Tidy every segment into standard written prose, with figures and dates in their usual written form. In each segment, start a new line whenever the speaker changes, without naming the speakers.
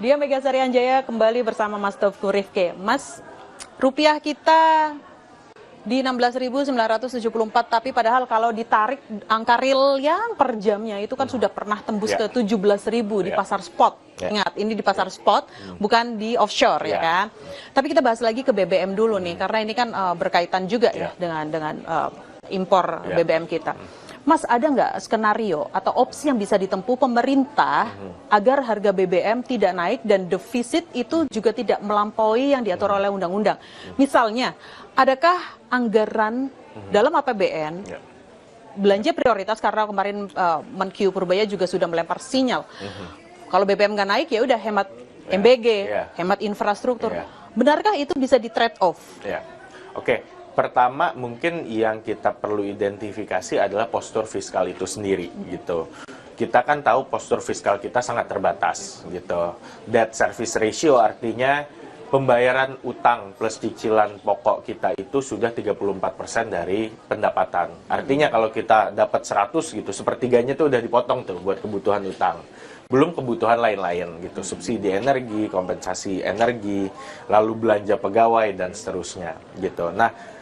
Dia Megasari Anjaya kembali bersama Mas Teuku Rifki. Mas, rupiah kita di 16.974, tapi padahal kalau ditarik angka real yang per jamnya itu kan sudah pernah tembus ke 17.000 di pasar spot. Ingat, ini di pasar spot, bukan di offshore ya kan. Tapi kita bahas lagi ke BBM dulu nih, karena ini kan berkaitan juga ya dengan impor BBM kita. Mas, ada nggak skenario atau opsi yang bisa ditempuh pemerintah agar harga BBM tidak naik dan defisit itu juga tidak melampaui yang diatur oleh undang-undang? Misalnya, adakah anggaran dalam APBN belanja prioritas, karena kemarin Menkyu Purbaya juga sudah melempar sinyal. Kalau BBM nggak naik ya udah hemat MBG, hemat infrastruktur. Benarkah itu bisa di trade off?
Oke. Pertama, mungkin yang kita perlu identifikasi adalah postur fiskal itu sendiri, gitu. Kita kan tahu postur fiskal kita sangat terbatas, gitu. Debt service ratio artinya pembayaran utang plus cicilan pokok kita itu sudah 34% dari pendapatan. Artinya kalau kita dapat 100 gitu, sepertiganya tuh udah dipotong tuh buat kebutuhan utang. Belum kebutuhan lain-lain gitu, subsidi energi, kompensasi energi, lalu belanja pegawai dan seterusnya gitu. Nah,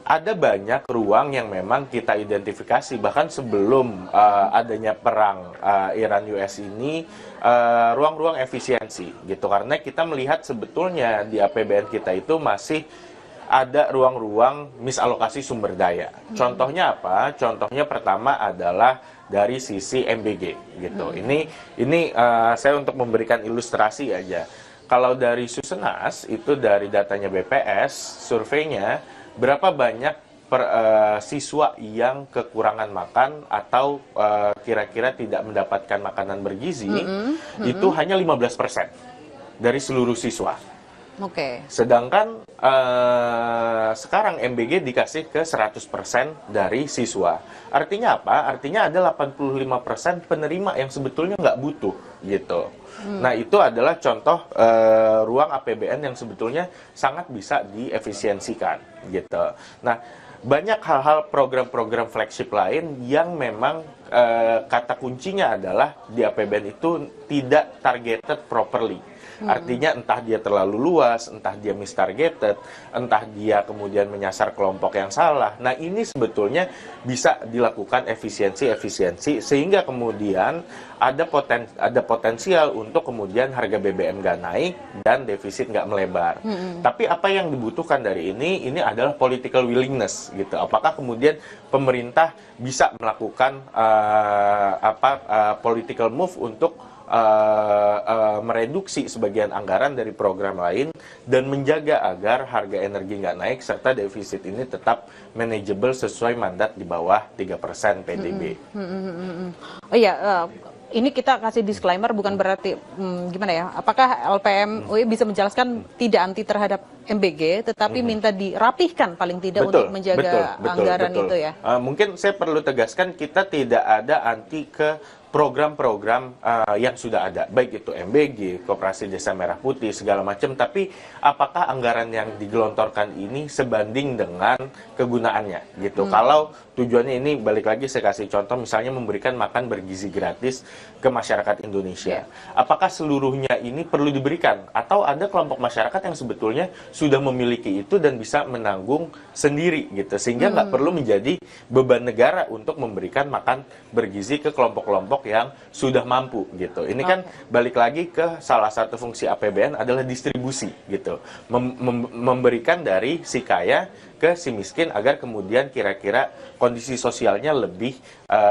ada banyak ruang yang memang kita identifikasi bahkan sebelum adanya perang Iran-US ini, ruang-ruang efisiensi gitu, karena kita melihat sebetulnya di APBN kita itu masih ada ruang-ruang misalokasi sumber daya. Contohnya apa? Contohnya pertama adalah dari sisi MBG gitu. Ini saya untuk memberikan ilustrasi aja. Kalau dari Susenas itu dari datanya BPS, surveinya berapa banyak siswa yang kekurangan makan atau kira-kira tidak mendapatkan makanan bergizi, itu hanya 15% dari seluruh siswa. Sedangkan sekarang MBG dikasih ke 100% dari siswa. Artinya apa? Artinya ada 85% penerima yang sebetulnya nggak butuh gitu. Nah, itu adalah contoh ruang APBN yang sebetulnya sangat bisa diefisiensikan gitu. Nah, banyak hal-hal program-program flagship lain yang memang kata kuncinya adalah di APBN itu tidak targeted properly. Artinya entah dia terlalu luas, entah dia mistargeted, entah dia kemudian menyasar kelompok yang salah. Nah, ini sebetulnya bisa dilakukan efisiensi sehingga kemudian ada potensial untuk kemudian harga BBM nggak naik dan defisit nggak melebar. Tapi apa yang dibutuhkan dari ini adalah political willingness gitu. Apakah kemudian pemerintah bisa melakukan political move untuk mereduksi sebagian anggaran dari program lain dan menjaga agar harga energi nggak naik serta defisit ini tetap manageable sesuai mandat di bawah 3% PDB.
Oh iya, ini kita kasih disclaimer bukan berarti gimana ya? Apakah LPM UI bisa menjelaskan tidak anti terhadap MBG, tetapi minta dirapihkan paling tidak untuk menjaga anggaran itu ya?
Mungkin saya perlu tegaskan kita tidak ada anti ke program-program yang sudah ada, baik itu MBG, Koperasi Desa Merah Putih, segala macam, tapi apakah anggaran yang digelontorkan ini sebanding dengan kegunaannya, gitu. Kalau tujuannya ini, balik lagi saya kasih contoh, misalnya memberikan makan bergizi gratis ke masyarakat Indonesia. Apakah seluruhnya ini perlu diberikan? Atau ada kelompok masyarakat yang sebetulnya sudah memiliki itu dan bisa menanggung sendiri, gitu. Sehingga nggak perlu menjadi beban negara untuk memberikan makan bergizi ke kelompok-kelompok yang sudah mampu gitu. Ini kan balik lagi ke salah satu fungsi APBN adalah distribusi gitu. Memberikan dari si kaya ke si miskin agar kemudian kira-kira kondisi sosialnya lebih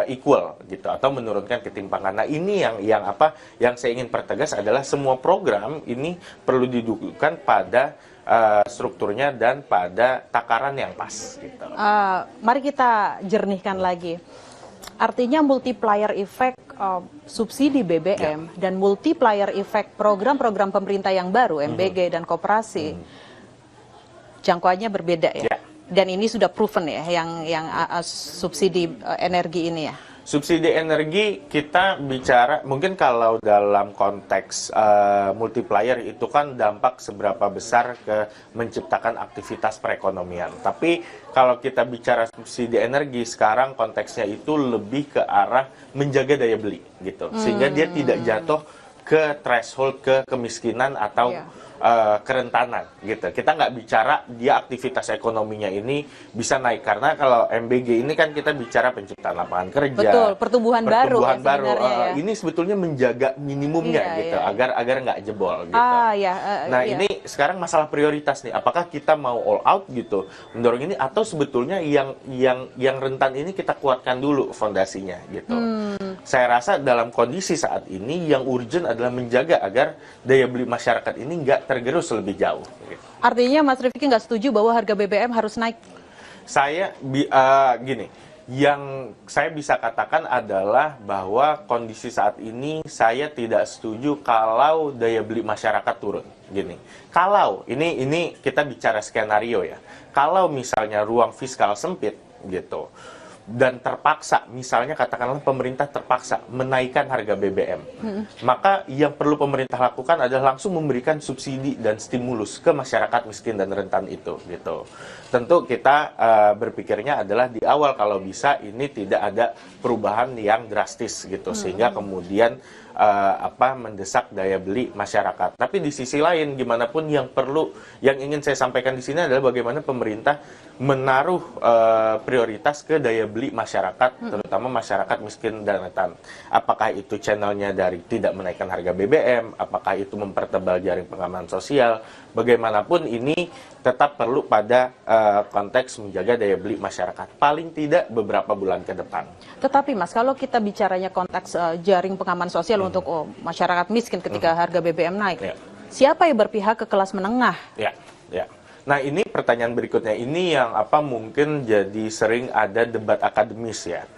equal gitu atau menurunkan ketimpangan. Nah, ini yang saya ingin pertegas adalah semua program ini perlu didudukan pada strukturnya dan pada takaran yang pas gitu.
Mari kita jernihkan lagi. Artinya multiplier effect subsidi BBM dan multiplier effect program-program pemerintah yang baru, MBG dan koperasi, jangkauannya berbeda ya. Dan ini sudah proven ya, yang subsidi energi ini ya.
Subsidi energi kita bicara, mungkin kalau dalam konteks multiplier itu kan dampak seberapa besar ke menciptakan aktivitas perekonomian. Tapi kalau kita bicara subsidi energi sekarang konteksnya itu lebih ke arah menjaga daya beli gitu. Sehingga dia tidak jatuh ke threshold ke kemiskinan atau kerentanan gitu. Kita nggak bicara dia aktivitas ekonominya ini bisa naik, karena kalau MBG ini kan kita bicara penciptaan lapangan kerja.
Betul, pertumbuhan baru. Ya.
Ini sebetulnya menjaga minimumnya gitu, agar nggak jebol gitu. Ini sekarang masalah prioritas nih. Apakah kita mau all out gitu mendorong ini, atau sebetulnya yang rentan ini kita kuatkan dulu fondasinya gitu. Saya rasa dalam kondisi saat ini yang urgent adalah menjaga agar daya beli masyarakat ini nggak tergerus lebih jauh.
Artinya Mas Rifki nggak setuju bahwa harga BBM harus naik?
Saya gini, yang saya bisa katakan adalah bahwa kondisi saat ini saya tidak setuju kalau daya beli masyarakat turun. Gini, kalau ini kita bicara skenario ya. Kalau misalnya ruang fiskal sempit gitu, dan terpaksa, misalnya katakanlah pemerintah terpaksa menaikkan harga BBM, maka yang perlu pemerintah lakukan adalah langsung memberikan subsidi dan stimulus ke masyarakat miskin dan rentan itu, gitu. Tentu kita berpikirnya adalah di awal kalau bisa ini tidak ada perubahan yang drastis, gitu, sehingga kemudian mendesak daya beli masyarakat. Tapi di sisi lain, gimana pun yang ingin saya sampaikan di sini adalah bagaimana pemerintah menaruh prioritas ke daya beli masyarakat, terutama masyarakat miskin dan rentan. Apakah itu channelnya dari tidak menaikkan harga BBM, apakah itu mempertebal jaring pengaman sosial, bagaimanapun ini tetap perlu pada konteks menjaga daya beli masyarakat. Paling tidak beberapa bulan ke depan.
Tetapi Mas, kalau kita bicaranya konteks jaring pengaman sosial untuk masyarakat miskin ketika harga BBM naik, siapa yang berpihak ke kelas menengah?
Ya. Nah, ini pertanyaan berikutnya. Ini yang mungkin jadi sering ada debat akademis ya.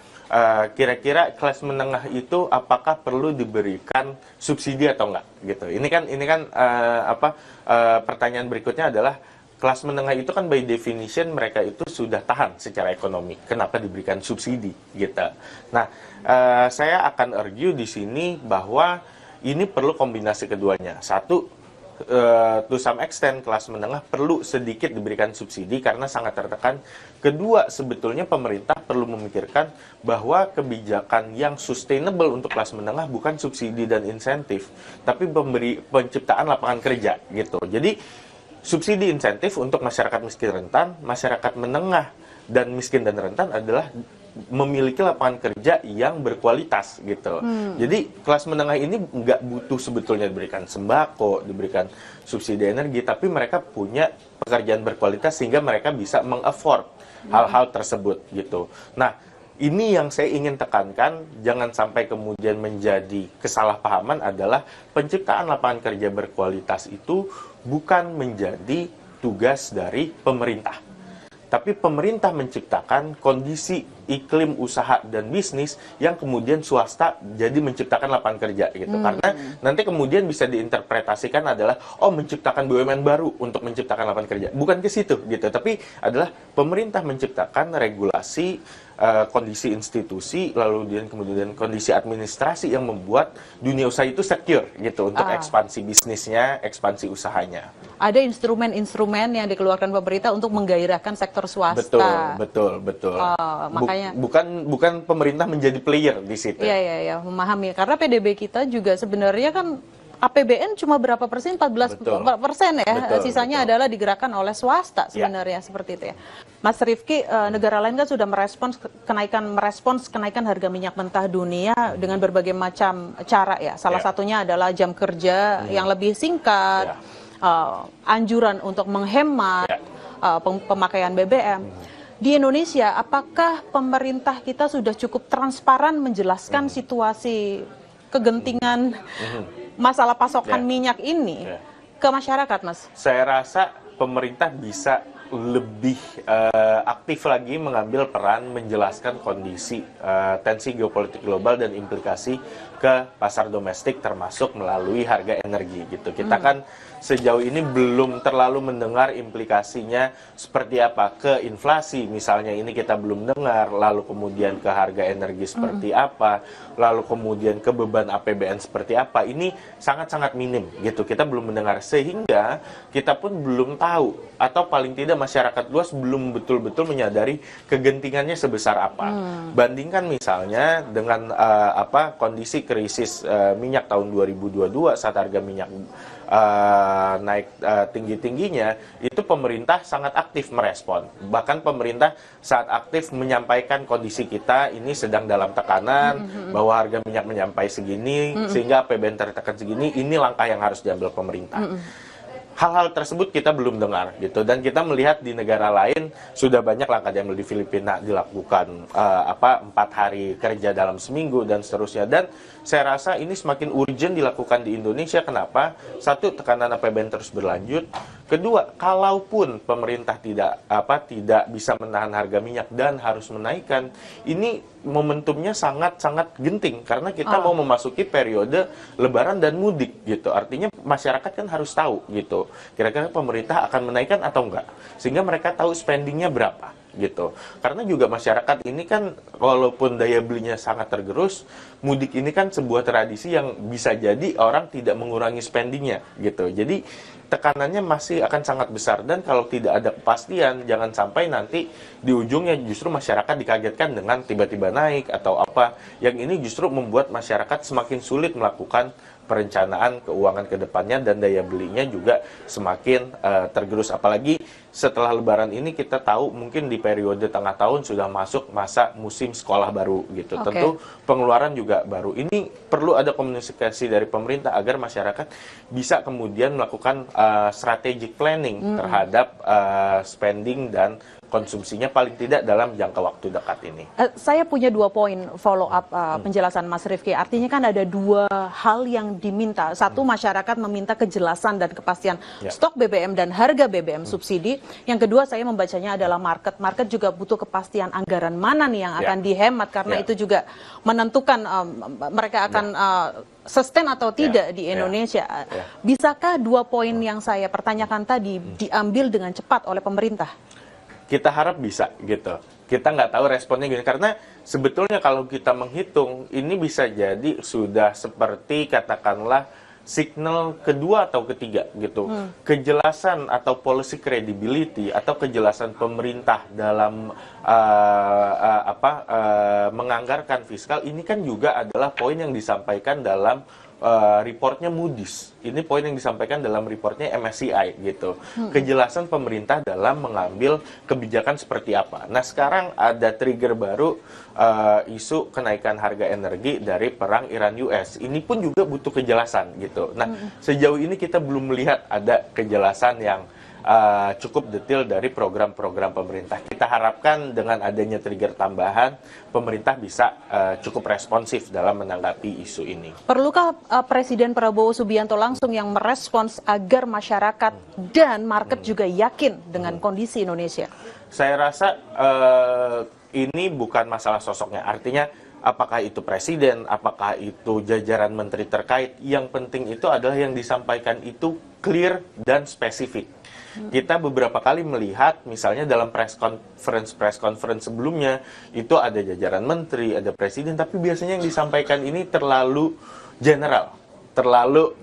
Kira-kira kelas menengah itu apakah perlu diberikan subsidi atau enggak gitu. Ini kan pertanyaan berikutnya adalah kelas menengah itu kan by definition mereka itu sudah tahan secara ekonomi. Kenapa diberikan subsidi gitu. Nah, saya akan argue di sini bahwa ini perlu kombinasi keduanya. Satu, to some extent kelas menengah perlu sedikit diberikan subsidi karena sangat tertekan. Kedua, sebetulnya pemerintah perlu memikirkan bahwa kebijakan yang sustainable untuk kelas menengah bukan subsidi dan insentif, tapi penciptaan lapangan kerja gitu. Jadi subsidi insentif untuk masyarakat miskin rentan, masyarakat menengah dan miskin dan rentan adalah memiliki lapangan kerja yang berkualitas gitu. Jadi kelas menengah ini nggak butuh sebetulnya diberikan sembako, diberikan subsidi energi, tapi mereka punya pekerjaan berkualitas sehingga mereka bisa meng-afford hal-hal tersebut gitu. Nah, ini yang saya ingin tekankan, jangan sampai kemudian menjadi kesalahpahaman adalah penciptaan lapangan kerja berkualitas itu bukan menjadi tugas dari pemerintah. Tapi pemerintah menciptakan kondisi iklim usaha dan bisnis yang kemudian swasta jadi menciptakan lapangan kerja gitu. Karena nanti kemudian bisa diinterpretasikan adalah menciptakan BUMN baru untuk menciptakan lapangan kerja. Bukan ke situ gitu, tapi adalah pemerintah menciptakan regulasi, kondisi institusi, lalu kemudian kondisi administrasi yang membuat dunia usaha itu secure gitu untuk ekspansi bisnisnya, ekspansi usahanya.
Ada instrumen-instrumen yang dikeluarkan pemerintah untuk menggairahkan sektor swasta.
Betul.
Makanya
bukan pemerintah menjadi player di situ.
Iya, memahami. Karena PDB kita juga sebenarnya kan APBN cuma berapa persen? 14% ya. Sisanya adalah digerakkan oleh swasta sebenarnya seperti itu ya. Mas Rifki, negara lain kan sudah merespons kenaikan harga minyak mentah dunia dengan berbagai macam cara ya. Salah satunya adalah jam kerja yang lebih singkat, anjuran untuk menghemat, pemakaian BBM. Di Indonesia, apakah pemerintah kita sudah cukup transparan menjelaskan situasi kegentingan masalah pasokan minyak ini ke masyarakat, Mas?
Saya rasa pemerintah bisa lebih aktif lagi mengambil peran menjelaskan kondisi tensi geopolitik global dan implikasi ke pasar domestik termasuk melalui harga energi gitu. Kita kan sejauh ini belum terlalu mendengar implikasinya seperti apa ke inflasi misalnya, ini kita belum dengar, lalu kemudian ke harga energi seperti apa, lalu kemudian ke beban APBN seperti apa, ini sangat-sangat minim gitu, kita belum mendengar, sehingga kita pun belum tahu, atau paling tidak masyarakat luas belum betul-betul menyadari kegentingannya sebesar apa. Bandingkan misalnya dengan kondisi krisis minyak tahun 2022 saat harga minyak naik tinggi-tingginya, itu pemerintah sangat aktif merespon. Bahkan pemerintah saat aktif menyampaikan kondisi kita ini sedang dalam tekanan, bahwa harga minyak menyampai segini, sehingga APBN tertekan segini, ini langkah yang harus diambil pemerintah. Hal-hal tersebut kita belum dengar gitu, dan kita melihat di negara lain sudah banyak langkah diambil. Di Filipina dilakukan 4 hari kerja dalam seminggu dan seterusnya, dan saya rasa ini semakin urgent dilakukan di Indonesia. Kenapa? Satu, tekanan APBN terus berlanjut. Kedua, kalaupun pemerintah tidak bisa menahan harga minyak dan harus menaikkan, ini momentumnya sangat-sangat genting karena kita mau memasuki periode Lebaran dan mudik gitu. Artinya masyarakat kan harus tahu gitu, kira-kira pemerintah akan menaikkan atau enggak, sehingga mereka tahu spendingnya berapa gitu. Karena juga masyarakat ini kan walaupun daya belinya sangat tergerus, mudik ini kan sebuah tradisi yang bisa jadi orang tidak mengurangi spendingnya gitu. Jadi tekanannya masih akan sangat besar, dan kalau tidak ada kepastian, jangan sampai nanti di ujungnya justru masyarakat dikagetkan dengan tiba-tiba naik atau apa, yang ini justru membuat masyarakat semakin sulit melakukan perencanaan keuangan ke depannya, dan daya belinya juga semakin tergerus. Apalagi setelah Lebaran ini kita tahu mungkin di periode tengah tahun sudah masuk masa musim sekolah baru gitu. Tentu pengeluaran juga baru. Ini perlu ada komunikasi dari pemerintah agar masyarakat bisa kemudian melakukan strategic planning terhadap spending dan konsumsinya paling tidak dalam jangka waktu dekat ini.
Saya punya 2 poin follow up penjelasan Mas Rifki. Artinya kan ada 2 hal yang diminta. Satu, masyarakat meminta kejelasan dan kepastian stok BBM dan harga BBM subsidi. Yang kedua, saya membacanya adalah market. Market juga butuh kepastian anggaran mana nih yang akan dihemat, karena itu juga menentukan mereka akan sustain atau tidak di Indonesia. Bisakah 2 poin yang saya pertanyakan tadi diambil dengan cepat oleh pemerintah?
Kita harap bisa gitu. Kita nggak tahu responnya gini, karena sebetulnya kalau kita menghitung, ini bisa jadi sudah seperti katakanlah signal kedua atau ketiga gitu. Kejelasan atau policy credibility atau kejelasan pemerintah dalam menganggarkan fiskal, ini kan juga adalah poin yang disampaikan dalam reportnya Moody's. Ini poin yang disampaikan dalam reportnya MSCI gitu. Kejelasan pemerintah dalam mengambil kebijakan seperti apa. Nah, sekarang ada trigger baru, isu kenaikan harga energi dari perang Iran-US. Ini pun juga butuh kejelasan gitu. Nah, sejauh ini kita belum melihat ada kejelasan yang cukup detail dari program-program pemerintah. Kita harapkan dengan adanya trigger tambahan, pemerintah bisa cukup responsif dalam menanggapi isu ini.
Perlukah Presiden Prabowo Subianto langsung yang merespons agar masyarakat dan market juga yakin dengan kondisi Indonesia?
Saya rasa ini bukan masalah sosoknya. Artinya apakah itu presiden, apakah itu jajaran menteri terkait, yang penting itu adalah yang disampaikan itu clear dan spesifik. Kita beberapa kali melihat misalnya dalam press conference sebelumnya itu ada jajaran menteri, ada presiden, tapi biasanya yang disampaikan ini terlalu general, terlalu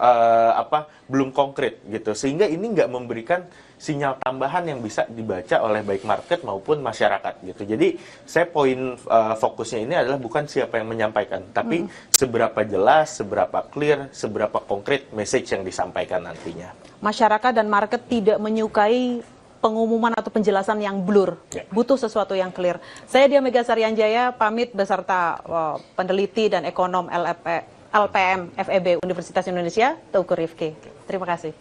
belum konkret gitu, sehingga ini nggak memberikan sinyal tambahan yang bisa dibaca oleh baik market maupun masyarakat gitu. Jadi saya poin fokusnya ini adalah bukan siapa yang menyampaikan, tapi seberapa jelas, seberapa clear, seberapa konkret message yang disampaikan nantinya.
Masyarakat dan market tidak menyukai pengumuman atau penjelasan yang blur, butuh sesuatu yang clear. Saya Dia Mega Saryanjaya pamit beserta peneliti dan ekonom LPM FEB Universitas Indonesia, Teuku Rifki. Terima kasih.